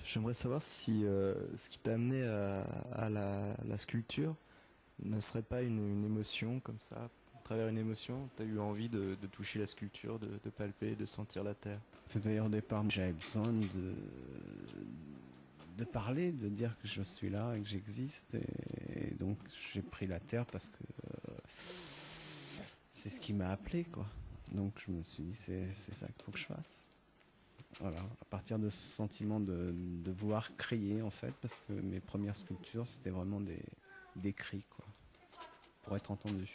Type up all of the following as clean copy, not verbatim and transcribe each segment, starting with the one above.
J'aimerais savoir si ce qui t'a amené à la sculpture ne serait pas une émotion comme ça. À travers une émotion, tu as eu envie de toucher la sculpture, de palper, de sentir la terre. C'est-à-dire au départ, j'avais besoin de parler, de dire que je suis là et que j'existe. Et donc j'ai pris la terre parce que c'est ce qui m'a appelé, quoi. Donc je me suis dit, c'est ça qu'il faut que je fasse. Voilà, à partir de ce sentiment de vouloir crier, en fait, parce que mes premières sculptures, c'était vraiment des cris, quoi, pour être entendu.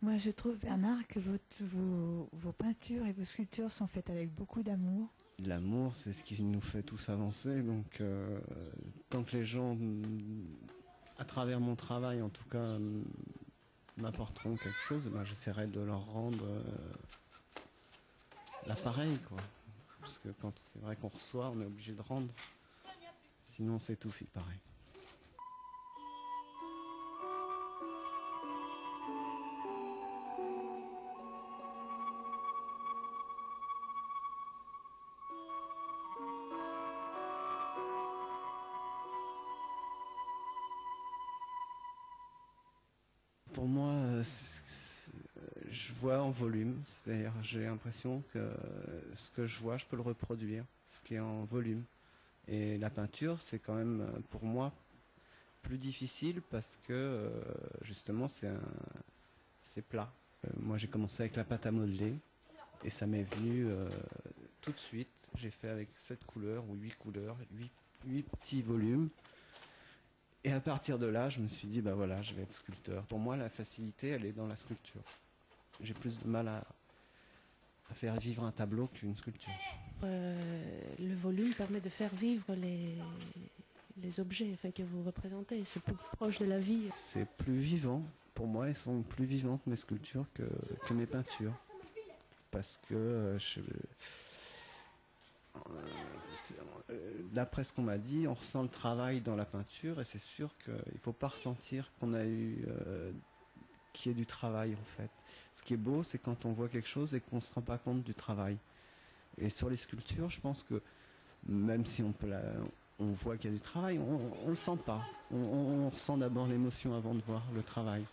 Moi, je trouve, Bernard, que vos peintures et vos sculptures sont faites avec beaucoup d'amour. L'amour, c'est ce qui nous fait tous avancer, donc tant que les gens, à travers mon travail, en tout cas, m'apporteront quelque chose, ben, j'essaierai de leur rendre l'appareil, quoi. Parce que quand c'est vrai qu'on reçoit, on est obligé de rendre. Sinon, c'est tout pareil. Pour moi, je vois en volume, c'est-à-dire j'ai l'impression que ce que je vois, je peux le reproduire, ce qui est en volume. Et la peinture, c'est quand même pour moi plus difficile parce que justement c'est plat. Moi j'ai commencé avec la pâte à modeler et ça m'est venu tout de suite. J'ai fait avec 7 couleurs ou 8 couleurs, 8 petits volumes. Et à partir de là, je me suis dit, bah voilà, je vais être sculpteur. Pour moi, la facilité, elle est dans la sculpture. J'ai plus de mal à faire vivre un tableau qu'une sculpture. Le volume permet de faire vivre les objets que vous représentez. C'est plus proche de la vie. C'est plus vivant. Pour moi, elles sont plus vivantes, mes sculptures, que mes peintures. Parce que d'après ce qu'on m'a dit, on ressent le travail dans la peinture et c'est sûr qu'il ne faut pas ressentir qu'on a eu qu'il y ait du travail en fait. Ce qui est beau, c'est quand on voit quelque chose et qu'on ne se rend pas compte du travail. Et sur les sculptures, je pense que même si on voit qu'il y a du travail, on ne le sent pas. On ressent d'abord l'émotion avant de voir le travail.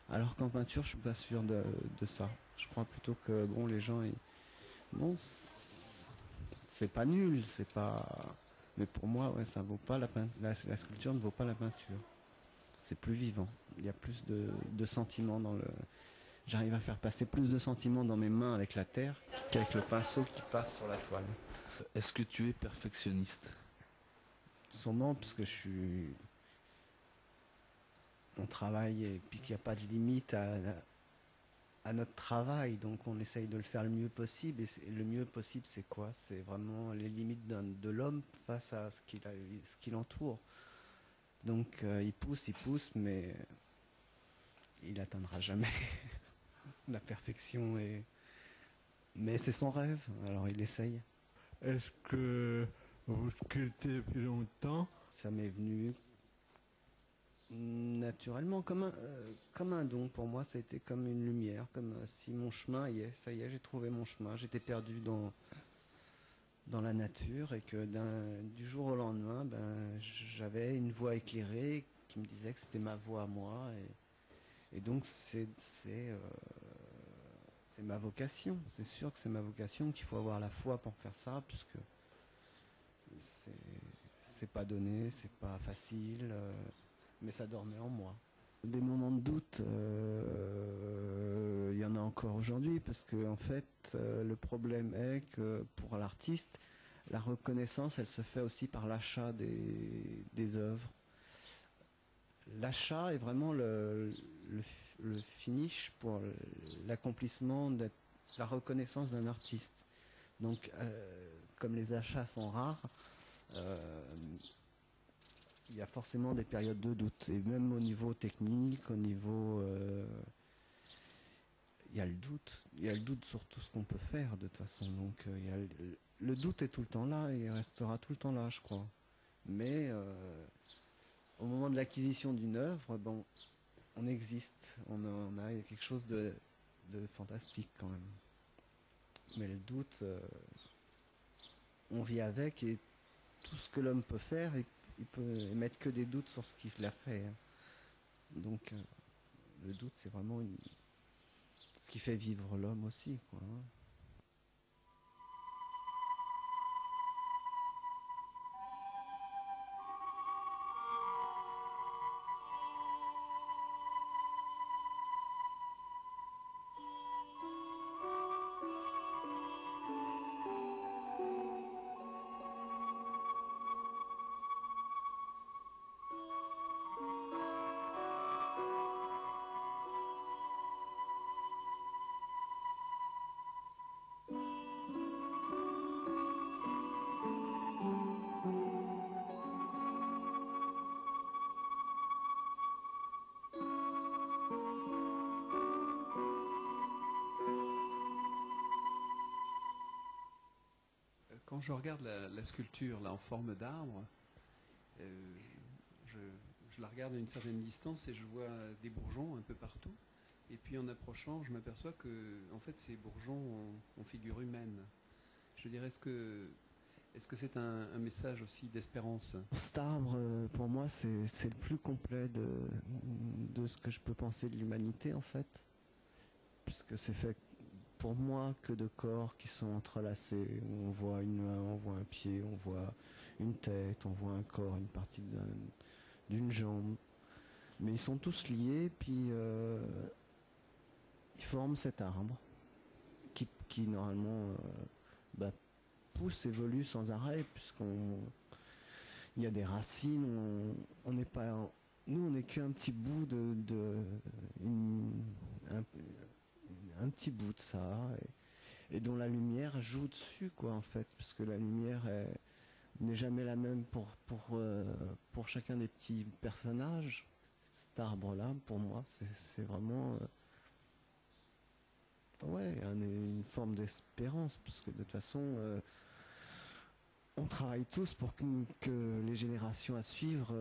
Alors qu'en peinture, je ne suis pas sûr de ça. Je crois plutôt que bon, les gens, bon, c'est pas nul, c'est pas. Mais pour moi, ouais, ça vaut pas la sculpture ne vaut pas la peinture. C'est plus vivant. Il y a plus de sentiments dans le. J'arrive à faire passer plus de sentiments dans mes mains avec la terre qu'avec le pinceau qui passe sur la toile. Est-ce que tu es perfectionniste? Sûrement, parce que je suis. On travaille et puis qu'il n'y a pas de limite à notre travail, donc on essaye de le faire le mieux possible. Et le mieux possible, c'est quoi? C'est vraiment les limites de l'homme face à ce qui l'entoure. Donc il pousse, mais il n'atteindra jamais la perfection. Mais c'est son rêve, alors il essaye. Est-ce que vous sculptez depuis longtemps? Ça m'est venu naturellement, comme un don. Pour moi, ça a été comme une lumière, comme si mon chemin y est. Ça y est, j'ai trouvé mon chemin. J'étais perdu dans la nature et que du jour au lendemain, ben, j'avais une voie éclairée qui me disait que c'était ma voie à moi. Et donc, c'est ma vocation. C'est sûr que c'est ma vocation, qu'il faut avoir la foi pour faire ça, puisque c'est pas donné, c'est pas facile. Mais ça dormait en moi. Des moments de doute, il y en a encore aujourd'hui, parce que en fait, le problème est que pour l'artiste, la reconnaissance, elle se fait aussi par l'achat des œuvres. L'achat est vraiment le finish pour l'accomplissement de la reconnaissance d'un artiste. Donc, comme les achats sont rares, il y a forcément des périodes de doute, et même au niveau technique, au niveau... il y a le doute sur tout ce qu'on peut faire de toute façon, donc le doute est tout le temps là, et il restera tout le temps là, je crois. Mais au moment de l'acquisition d'une œuvre, bon, on existe, on a quelque chose de fantastique quand même. Mais le doute, on vit avec, et tout ce que l'homme peut faire, il peut émettre que des doutes sur ce qu'il a fait, hein. Donc le doute, c'est vraiment ce qui fait vivre l'homme aussi, quoi, hein. Quand je regarde la sculpture là en forme d'arbre, je la regarde à une certaine distance et je vois des bourgeons un peu partout. Et puis en approchant, je m'aperçois que en fait ces bourgeons ont figure humaine. Je dirais, est-ce que c'est un message aussi d'espérance? Cet arbre, pour moi, c'est le plus complet de ce que je peux penser de l'humanité, en fait. Puisque c'est fait, pour moi, que de corps qui sont entrelacés. On voit une main, on voit un pied, on voit une tête, on voit un corps, une partie d'une jambe. Mais ils sont tous liés, puis ils forment cet arbre qui normalement pousse, évolue sans arrêt, il y a des racines, on n'est pas, nous on n'est qu'un petit bout un petit bout de ça, et dont la lumière joue dessus, quoi, en fait, parce que la lumière n'est jamais la même pour chacun des petits personnages. Cet arbre-là, pour moi, c'est vraiment une forme d'espérance, parce que de toute façon, on travaille tous pour que les générations à suivre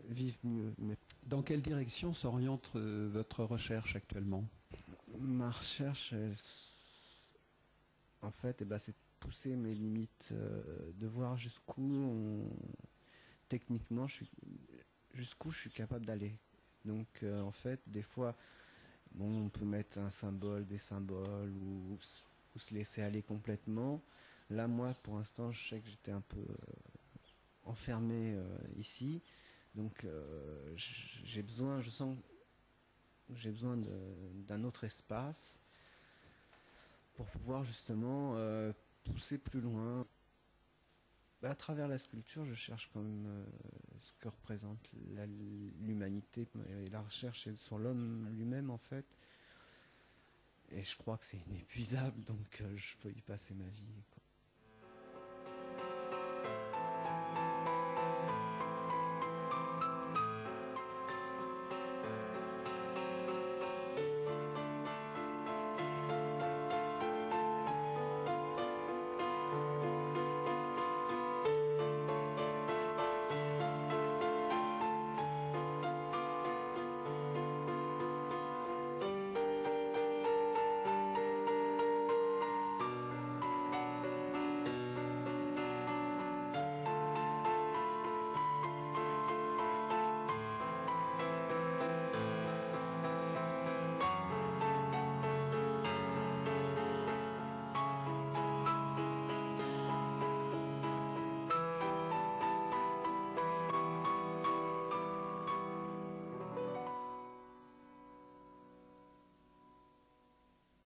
vivent mieux. Mais dans quelle direction s'oriente votre recherche actuellement? Ma recherche, en fait, c'est de pousser mes limites, de voir techniquement, jusqu'où je suis capable d'aller. Donc, en fait, des fois, on peut mettre un symbole, des symboles, ou se laisser aller complètement. Là, moi, pour l'instant, je sais que j'étais un peu enfermé ici. Donc, j'ai besoin d'un autre espace pour pouvoir justement pousser plus loin. À travers la sculpture, je cherche quand même ce que représente l'humanité et la recherche sur l'homme lui-même, en fait. Et je crois que c'est inépuisable, donc je peux y passer ma vie, quoi.